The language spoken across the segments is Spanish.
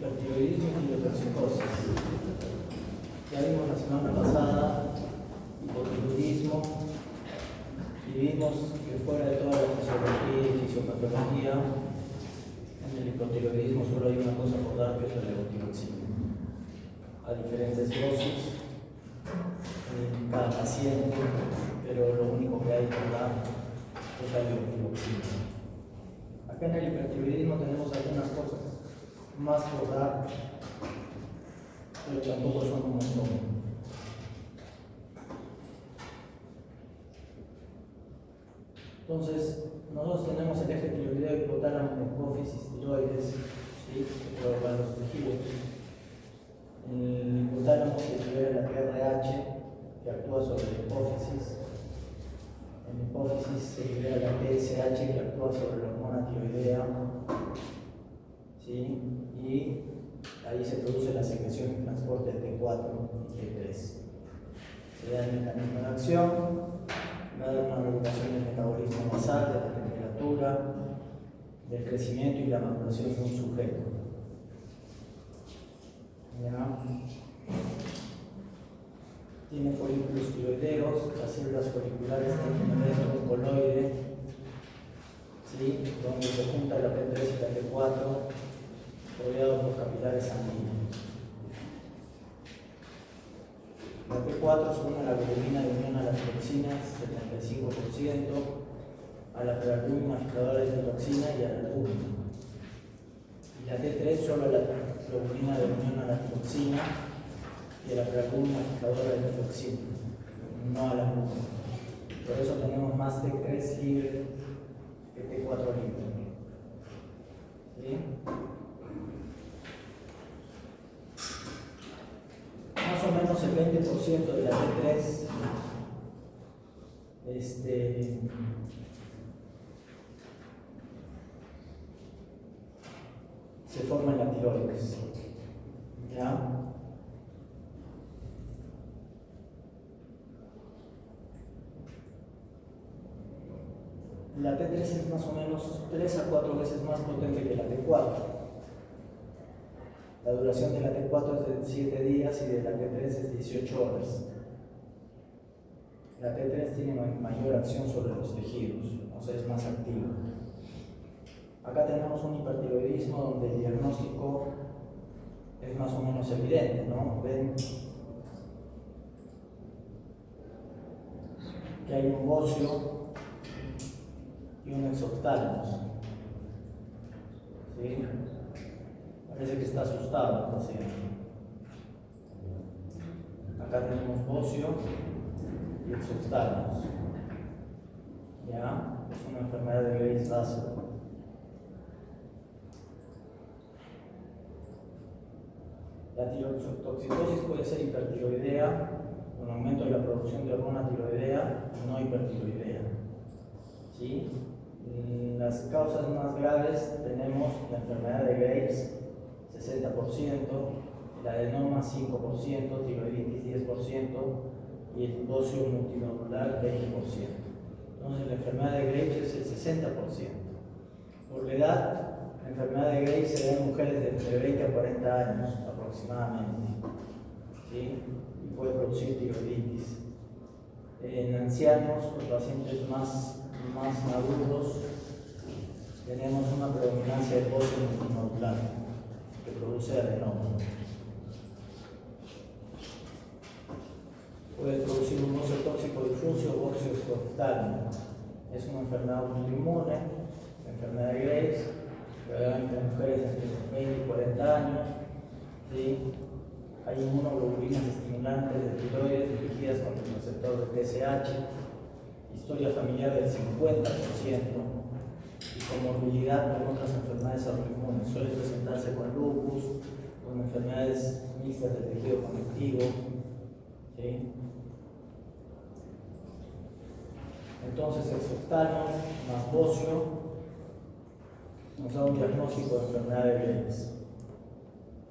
hipertiroidismo y tirotoxicosis. Ya vimos la semana pasada hipotiroidismo y vimos que fuera de toda la fisiología y fisiopatología, en el hipotiroidismo solo hay una cosa por dar, que es la levotiroxina. A diferentes dosis en cada paciente, pero lo único que hay por dar es la levotiroxina. Acá en el hipertiroidismo tenemos algunas cosas más por dar, pero tampoco son un montón. Entonces, nosotros tenemos el eje tiroideo, hipotálamo, hipófisis, tiroides, ¿sí? Que provocan los tejidos. En el hipotálamo se libera la PRH, que actúa sobre la hipófisis. En la hipófisis se libera la TSH, que actúa sobre la hormona tiroidea. ¿Sí? Y ahí se produce la secreción y transporte de T4 y T3. Se da el mecanismo de acción, va a dar una regulación del metabolismo basal, de la temperatura, del crecimiento y la maduración de un sujeto. ¿Ya? Tiene folículos tiroideos, las células foliculares tienen un evento coloide, ¿sí? Donde se junta la T3 y la T4, rodeado por capilares sanguíneos. La T4 se une a la globulina de unión a las toxinas, 75%, a la prealbúmina fijadora de toxina y a la albúmina. Y la T3 solo a la globulina de unión a la toxina y a la prealbúmina fijadora de toxina, no a la albúmina. Por eso tenemos más T3 libre que T4 libre. ¿Sí? Más o menos el 20% de la T3 se forma en la tiroides. ¿Ya? La T3 es más o menos 3 a 4 veces más potente que la T4. La duración de la T4 es de 7 días y de la T3 es 18 horas. La T3 tiene mayor acción sobre los tejidos, o sea, es más activa. Acá tenemos un hipertiroidismo donde el diagnóstico es más o menos evidente, ¿no? Ven que hay un bocio y un exoftálamo. ¿Sí? Parece que está asustado el paciente. Acá tenemos bocio y exoftálamos. ¿Ya? Es una enfermedad de Graves-Bassett. La tirotoxicosis puede ser hipertiroidea, con aumento de la producción de hormona tiroidea, y no hipertiroidea. ¿Sí? En las causas más graves tenemos la enfermedad de Graves, 60%, el adenoma 5%, tiroiditis 10% y el bocio multinodular 20%. Entonces la enfermedad de Graves es el 60%. Por la edad, la enfermedad de Graves se da en mujeres de entre 20 a 40 años aproximadamente, ¿sí? Y puede producir tiroiditis. En ancianos o pacientes más maduros tenemos una predominancia de bocio multinodular que produce adenoma. Puede producir un bocio tóxico difuso o bocio exoftálmico. Es una enfermedad autoinmune, la enfermedad de Graves, que da entre mujeres entre 20 y 40 años. ¿Sí? Hay inmunoglobulinas estimulantes de tiroides dirigidas contra el receptor de TSH, historia familiar del 50% y comorbilidad con otras enfermedades autoinmunes. Suele presentarse con lupus, con enfermedades mixtas del tejido conectivo. ¿Sí? Entonces, exoftálmos más bocio nos da un diagnóstico de enfermedad de Graves.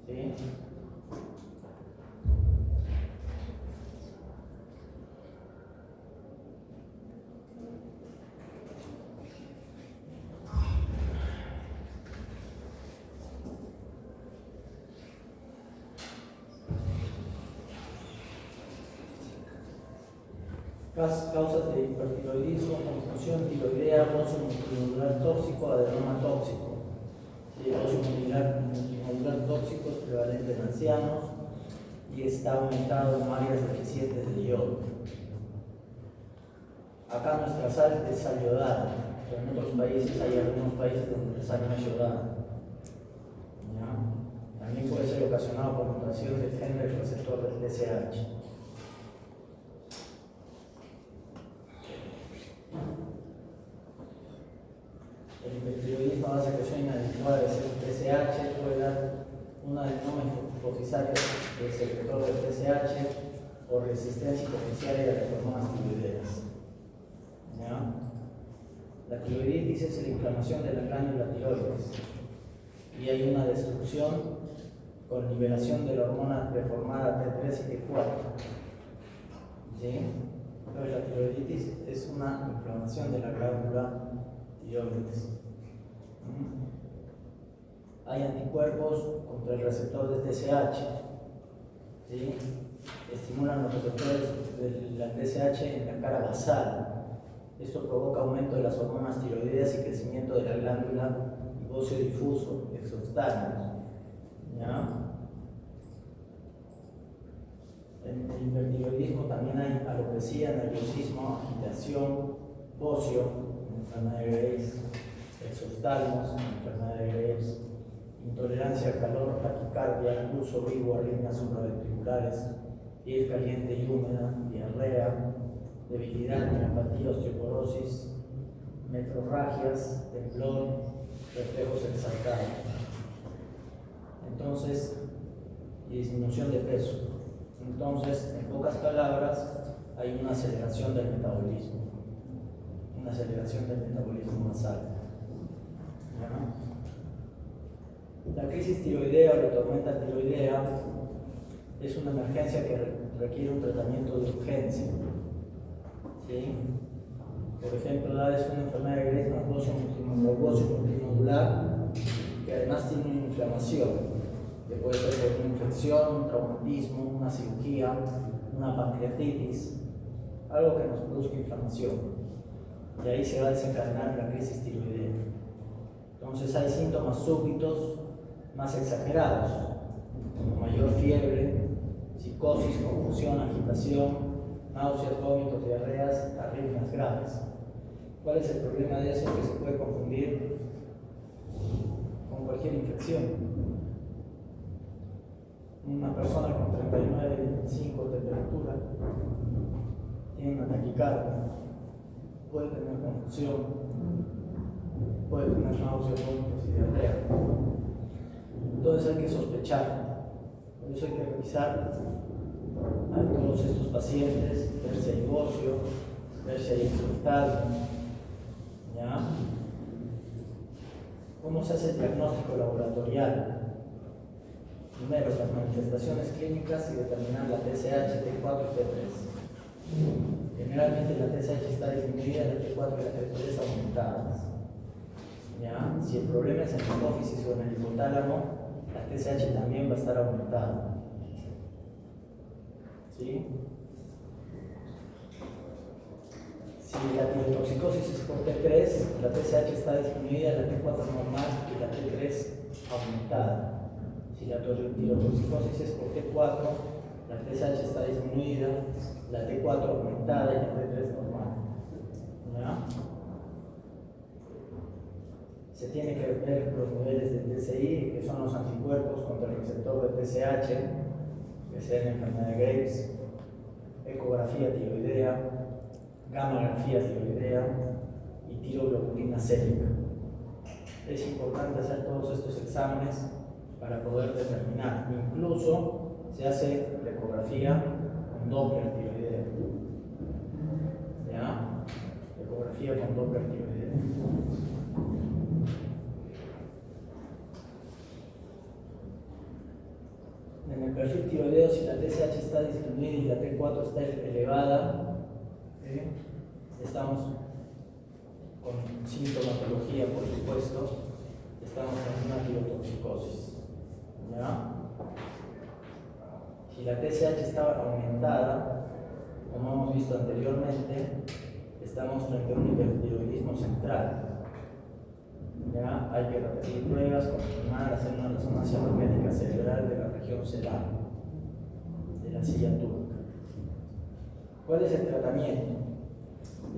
¿Sí? Causas de hipertiroidismo, confusión tiroidea, bocio multinodular tóxico, adenoma tóxico. Sí, bocio multinodular tóxico es prevalente en ancianos y está aumentado en áreas deficientes de yodo. Acá nuestra sal es sal yodada, pero en otros países hay algunos países donde la sal no es yodada. ¿Ya? También puede ser ocasionado por mutación del gen del receptor del TSH. El hipertiroidismo a base de secreción inadecuada del TSH puede dar una adenoma hipofisaria del secretor del TSH o resistencia hipoficiaria de las hormonas tiroideas. ¿Ya? La tiroiditis es la inflamación de la glándula tiroides y hay una destrucción con liberación de la hormona preformada T3 y T4. ¿Sí? Entonces la tiroiditis es una inflamación de la glándula tiroides. Hay anticuerpos contra el receptor de TSH. ¿Sí? Estimulan los receptores de la TSH en la cara basal. Esto provoca aumento de las hormonas tiroideas y crecimiento de la glándula y bocio difuso exoftálmicos. ¿Ya? En el hipertiroidismo también hay alopecia, nerviosismo, agitación, bocio, enfermedad de Graves, exoftálmos, enfermedad de Graves, intolerancia al calor, taquicardia, pulso vivo, arritmias supraventriculares, piel caliente y húmeda, diarrea, debilidad, miopatía, osteoporosis, metrorragias, temblor, reflejos exaltados. Entonces, y disminución de peso. Entonces, en pocas palabras, hay una aceleración del metabolismo. Una aceleración del metabolismo basal. ¿Ya? La crisis tiroidea o la tormenta tiroidea es una emergencia que requiere un tratamiento de urgencia. ¿Sí? Por ejemplo, es una enfermedad de Graves más bocio multinodular que además tiene una inflamación, que puede ser por una infección, un traumatismo, una cirugía, una pancreatitis, algo que nos produzca inflamación. Y ahí se va a desencadenar la crisis tiroidea. Entonces hay síntomas súbitos más exagerados, como mayor fiebre, psicosis, confusión, agitación, náuseas, vómitos, diarreas, arritmias graves. ¿Cuál es el problema de eso? Que se puede confundir con cualquier infección. Una persona con 39,5 de temperatura tiene una taquicardia, puede tener confusión, puede tener náuseas, vómitos y diarrea. Entonces hay que sospechar, por eso hay que revisar a todos estos pacientes, ver si hay bocio, ver si hay exoftálmos. ¿Ya? ¿Cómo se hace el diagnóstico laboratorial? Primero, las manifestaciones clínicas y determinar la TSH, T4 y T3. Generalmente la TSH está disminuida, la T4 y la T3 aumentadas. ¿Ya? Si el problema es en la hipófisis o en el hipotálamo, la TSH también va a estar aumentada. ¿Sí? Si la tirotoxicosis es por T3, la TSH está disminuida, la T4 normal y la T3 aumentada. Si la tirotoxicosis es por T4, la TSH está disminuida, la T4 aumentada y la T3 normal. ¿Ya? Se tiene que ver los niveles de TSI, que son los anticuerpos contra el receptor de TSH, que sea en enfermedad de Graves, ecografía tiroidea, gammagrafía tiroidea y tiroglobulina sérica. Es importante hacer todos estos exámenes para poder determinar. Incluso se hace la ecografía con Doppler tiroidea. ¿Ya? Ecografía con Doppler tiroidea. En el perfil tiroideo, si la TSH está disminuida y la T4 está elevada, estamos con sintomatología, por supuesto, estamos con una tirotoxicosis. ¿Ya? Si la TSH está aumentada, como hemos visto anteriormente, estamos frente a un hipertiroidismo central. Ya hay que repetir pruebas, confirmar, hacer una resonancia magnética cerebral de la región cerebral, de la silla turca. ¿Cuál es el tratamiento?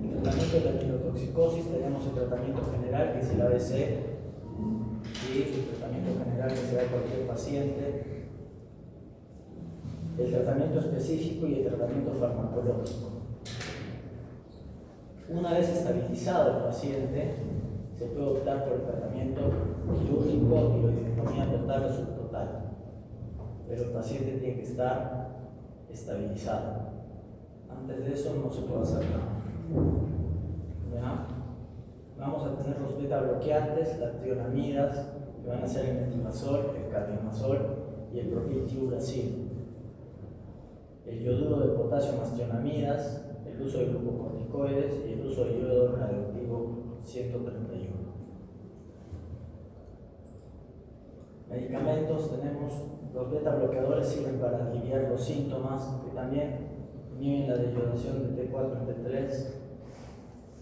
El tratamiento de la tirotoxicosis tenemos el tratamiento general, que es el ABC, y el tratamiento general que se da a cualquier paciente, el tratamiento específico y el tratamiento farmacológico. Una vez estabilizado el paciente, se puede optar por el tratamiento quirúrgico o tiroidectomía total o subtotal, pero el paciente tiene que estar estabilizado. Antes de eso no se puede hacer nada. ¿Ya? Vamos a tener los beta bloqueantes, las trionamidas, que van a ser el metimazol, el carbimazol y el propiltiuracil. El yoduro de potasio más trionamidas, el uso de glucocorticoides y el uso de yodo radioactivo 131. Medicamentos, tenemos los beta bloqueadores, sirven para aliviar los síntomas, que también inhiben la deyodación de T4 en T3,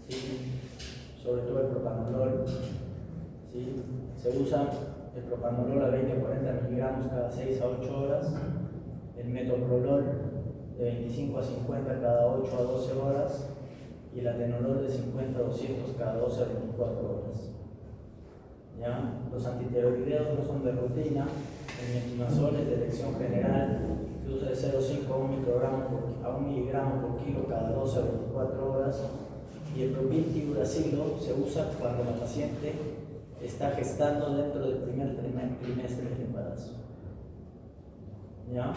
¿sí? Sobre todo el propanolol, ¿sí? Se usa el propanolol a 20 a 40 miligramos cada 6 a 8 horas, el metoprolol de 25 a 50 cada 8 a 12 horas y el atenolol de 50 a 200 cada 12 a 24 horas. ¿Ya? Los antitiroideos no son de rutina, el metimazol es de elección general, se usa de 0,5 a 1 miligramo por kilo cada 12 a 24 horas, y el propiltiuracilo se usa cuando la paciente está gestando dentro del primer trimestre del embarazo. ¿Ya?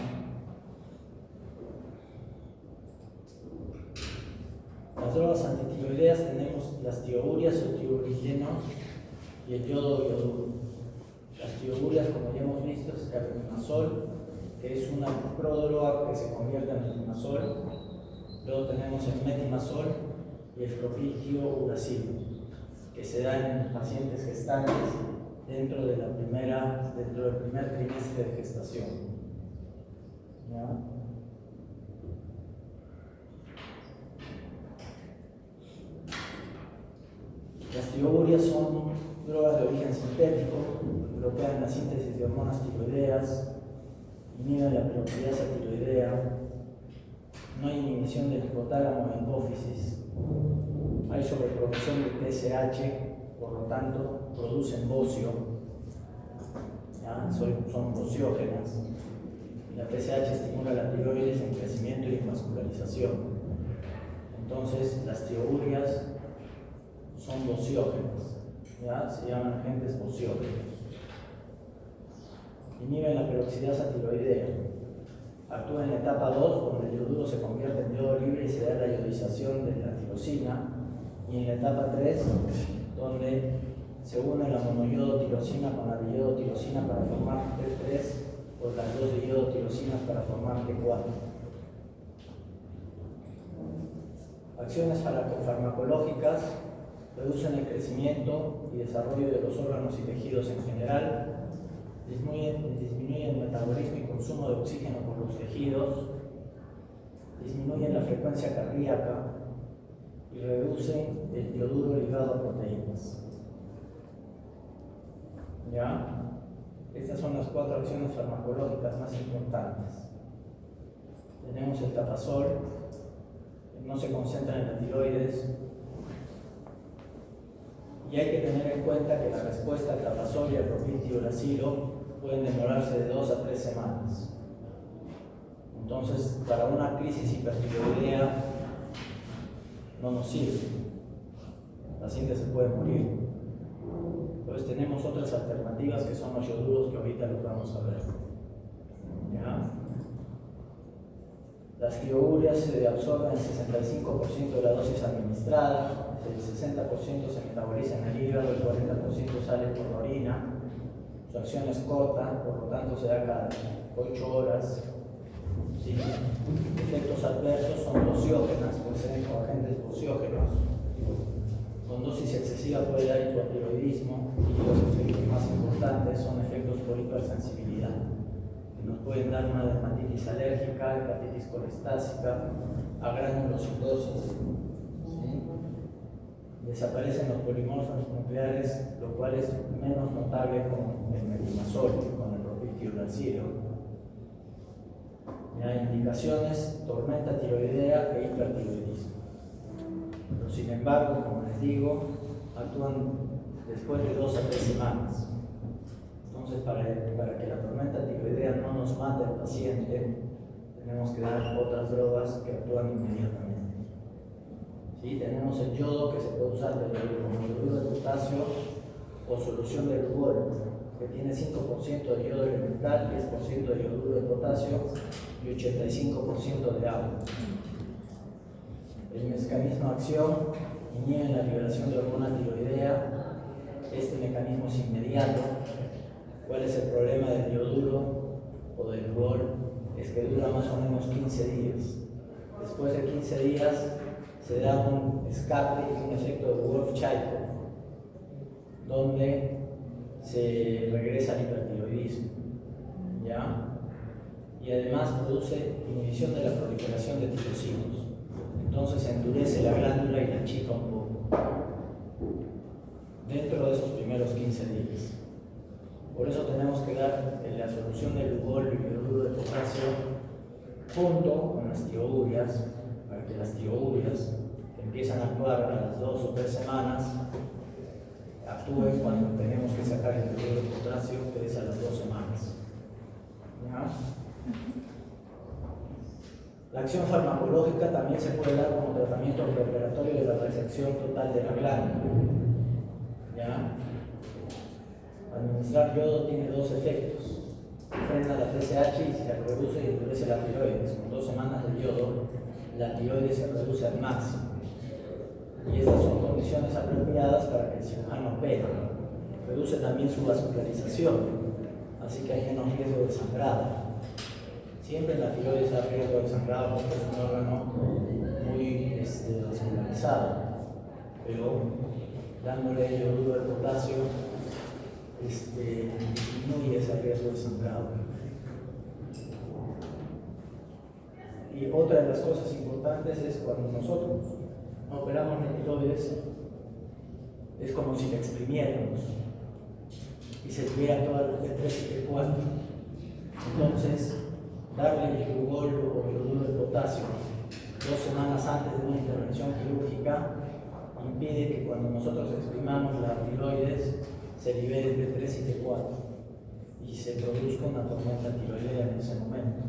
Las drogas antitiroideas tenemos las tiourias o tiourilleno y el yodo-yoduro. Las tiourias, como ya hemos visto, es carbimazol, que es una prodroga que se convierte en metimazol. Luego tenemos el metimazol y el propiltiuracilo, que se da en pacientes gestantes dentro del primer trimestre de gestación. ¿Ya? Las tiourias son drogas de origen sintético, bloquean la síntesis de hormonas tiroideas, inhiben la peroxidasa tiroidea, no hay inhibición del hipotálamo e hipófisis, hay sobreproducción de TSH, por lo tanto producen bocio, son bociógenas. La TSH estimula la tiroides en crecimiento y en vascularización. Entonces las tiourias son bociógenas, ¿ya? Se llaman agentes bociógenos. Inhiben la peroxidasa tiroidea. Actúa en la etapa 2, donde el yoduro se convierte en yodo libre y se da la iodización de la tirosina, y en la etapa 3, donde se une la monoyodotirosina con la diyodotirosina para formar T3, o las dos diyodotirosinas para formar T4. Acciones farmacológicas reducen el crecimiento y desarrollo de los órganos y tejidos en general, disminuyen el metabolismo y consumo de oxígeno por los tejidos, disminuyen la frecuencia cardíaca y reducen el yoduro ligado a proteínas. ¿Ya? Estas son las 4 acciones farmacológicas más importantes. Tenemos el tapazol, que no se concentra en la tiroides, y hay que tener en cuenta que la respuesta al tapazol y al propiltiuracilo pueden demorarse de 2 a 3 semanas. Entonces, para una crisis hipertiroidea no nos sirve. El paciente se puede morir. Entonces tenemos otras alternativas que son los yoduros, que ahorita los vamos a ver. ¿Ya? Las tiourias se absorben el 65% de la dosis administrada, el 60% se metaboliza en el hígado, el 40% sale por la orina. Su acción es corta, por lo tanto se da cada 8 horas. ¿Sí? Efectos adversos son bociógenas, pueden ser agentes bociógenos. Con dosis excesiva puede dar hipotiroidismo, y los efectos más importantes son efectos por hipersensibilidad, que nos pueden dar una dermatitis alérgica, hepatitis colestásica, agranulocitosis. ¿Sí? Desaparecen los polimorfos nucleares, lo cual es menos notable con el metimazol, con el propiltiuracilo. Hay indicaciones: tormenta tiroidea e hipertiroidismo. Pero sin embargo, como les digo, actúan después de 2 a 3 semanas. Entonces, para que la tormenta tiroidea no nos mate al paciente, tenemos que dar otras drogas que actúan inmediatamente. ¿Sí? Tenemos el yodo, que se puede usar como yoduro de potasio o solución de Lugol, que tiene 5% de yodo elemental, 10% de yoduro de potasio y 85% de agua. El mecanismo de acción: inhibe la liberación de hormona tiroidea. Este mecanismo es inmediato. ¿Cuál es el problema del yoduro o del Lugol? Es que dura más o menos 15 días. Después de 15 días se da un escape, un efecto de Wolff-Chaikoff, donde se regresa al hipertiroidismo, ¿ya? Y además produce inhibición de la proliferación de tirocinos. Entonces endurece la glándula y la achica un poco dentro de esos primeros 15 días. Por eso tenemos que dar la solución del Lugol y el yoduro de potasio junto con las tioureas, para que las tioureas, que empiezan a actuar a las 2 o 3 semanas, actúen cuando tenemos que sacar el yoduro de potasio, que es a las 2 semanas. ¿Ya? La acción farmacológica también se puede dar como tratamiento preoperatorio de la resección total de la glándula. ¿Ya? Administrar yodo tiene 2 efectos: frena la TSH y se reduce y endurece la tiroides. Con 2 semanas de yodo, la tiroides se reduce al máximo. Y estas son condiciones apropiadas para que el cirujano opere. Reduce también su vascularización, así que hay menos riesgo de sangrado. Siempre la tiroides da riesgo de sangrado porque es un órgano muy vascularizado, pero dándole yoduro de potasio disminuye ese riesgo de sangrado. Y otra de las cosas importantes es cuando nosotros operamos la tiroides, es como si la exprimiéramos y se tuviera toda la T3 y T4. Entonces, darle el Lugol o yoduro de potasio 2 semanas antes de una intervención quirúrgica impide que cuando nosotros exprimamos la tiroides se libere T3 y T4 y se produzca una tormenta tiroidea en ese momento.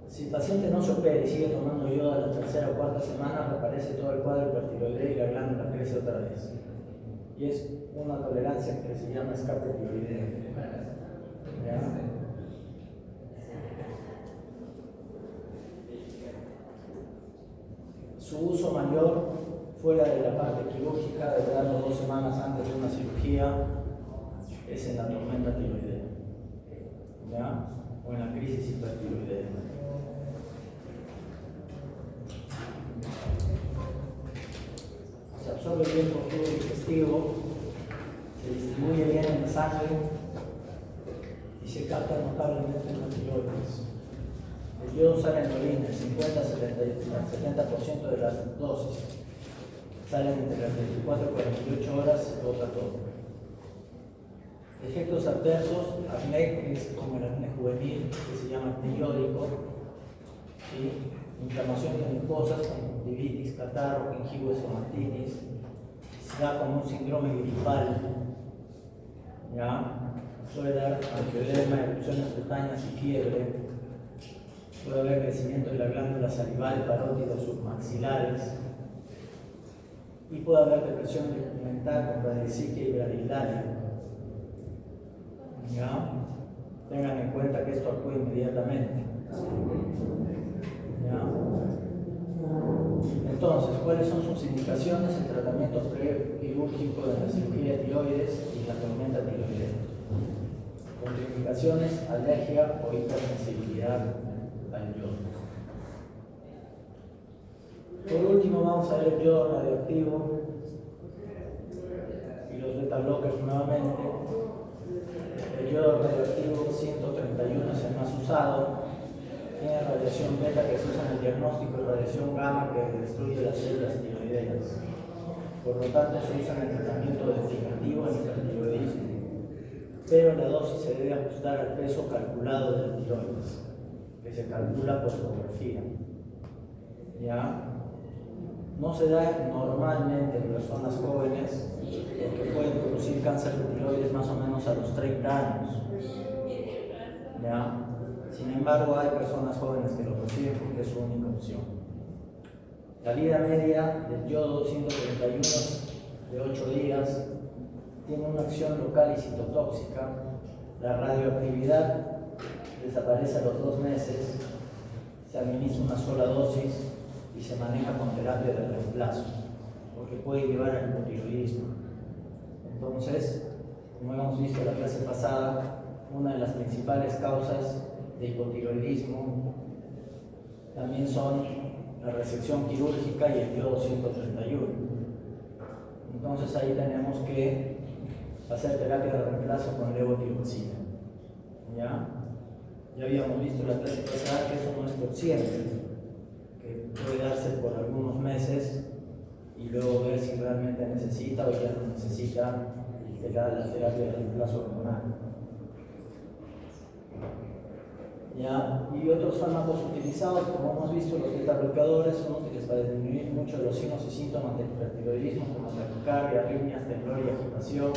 Si el paciente no se opera y sigue tomando yodo a la 3ª o 4ª semana, reaparece todo el cuadro hipertiroideo y la glándula crece otra vez. Y es una tolerancia que se llama escape tiroideo. ¿Ya? Su uso mayor fuera de la parte quirúrgica, de darlo 2 semanas antes de una cirugía, es en la tormenta tiroidea, ¿ya? O en la crisis hipertiroidea. Se absorbe bien por tubo digestivo, se distribuye bien en la sangre y se capta notablemente en la tiroides. El yodo sale en orina, el 50-70% de las dosis salen entre las 24 y 48 horas, se bota todo. Efectos adversos: acné, que es como el acné juvenil, que se llama acneiódico, ¿sí? Inflamación de mucosas, conjuntivitis, catarro, gingivoestomatitis, se da como un síndrome gripal, ¿ya? Suele dar angioedema, erupciones cutáneas y fiebre. Puede haber crecimiento de la glándula salival, parótidos submaxilares, y puede haber depresión mental con bradiciquia y bradilaria. ¿Ya? Tengan en cuenta que esto actúa inmediatamente. ¿Ya? Entonces, ¿cuáles son sus indicaciones? El tratamiento prequirúrgico de la cirugía de tiroides y la tormenta tiroidea. Contraindicaciones: alergia o hipersensibilidad al yodo. Por último, vamos a ver el yodo radioactivo y los beta blockers nuevamente. El el yodo radioactivo 131 es el más usado. Tiene radiación beta que se usa en el diagnóstico y radiación gamma que destruye las células tiroideas. Por lo tanto, se usa en el tratamiento definitivo en hipertiroidismo. Pero la dosis se debe ajustar al peso calculado del tiroides, que se calcula por ecografía. ¿Ya? No se da normalmente en personas jóvenes porque pueden producir cáncer de tiroides más o menos a los 30 años. ¿Ya? Sin embargo, hay personas jóvenes que lo reciben porque es su única opción. La vida media del yodo 131 de 8 días tiene una acción local y citotóxica. La radioactividad desaparece a los 2 meses, se administra una sola dosis y se maneja con terapia de reemplazo, porque puede llevar al hipotiroidismo. Entonces, como hemos visto en la clase pasada, una de las principales causas de hipotiroidismo también son la resección quirúrgica y el yodo 131. Entonces ahí tenemos que hacer terapia de reemplazo con levotiroxina. ¿Ya? Ya habíamos visto en la clase pasada que eso no es por siempre, que puede darse por algunos meses y luego ver si realmente necesita o ya no necesita la terapia de reemplazo hormonal. ¿Ya? Y otros fármacos utilizados, como hemos visto, los beta-bloqueadores son útiles para disminuir mucho los signos y síntomas del hipertiroidismo, como taquicardia, arritmias, temblor y agitación.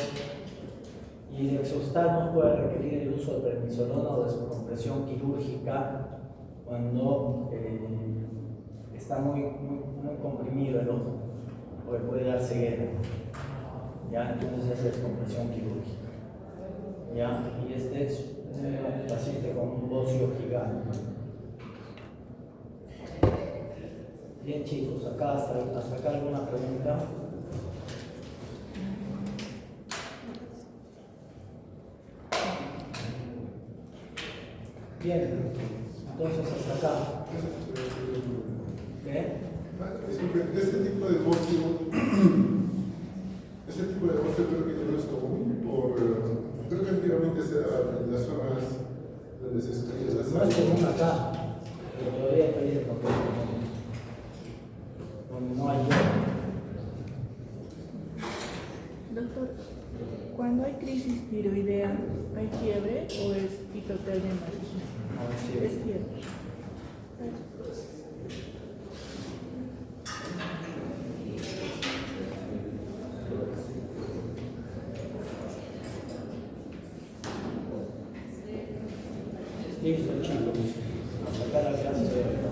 Y el exostalmos puede requerir el uso de prednisolona o descompresión quirúrgica cuando está muy comprimido el ojo, porque puede dar ceguera. ¿Ya? Entonces es descompresión quirúrgica. ¿Ya? Y este es un paciente con un bocio gigante. Bien, chicos, hasta acá alguna pregunta. Bien, entonces hasta acá. ¿Qué? Este tipo de bocio creo que ya no es común, creo que antiguamente se daba en las zonas donde se estudia la No es común acá, pero todavía estoy en contexto donde no hay yodo. Doctor, cuando hay crisis tiroidea, ¿hay fiebre o es hipotermia maligna? No, Es fiebre. Listo, chicos. Hasta acá la clase de hoy.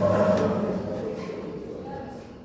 tiroidea.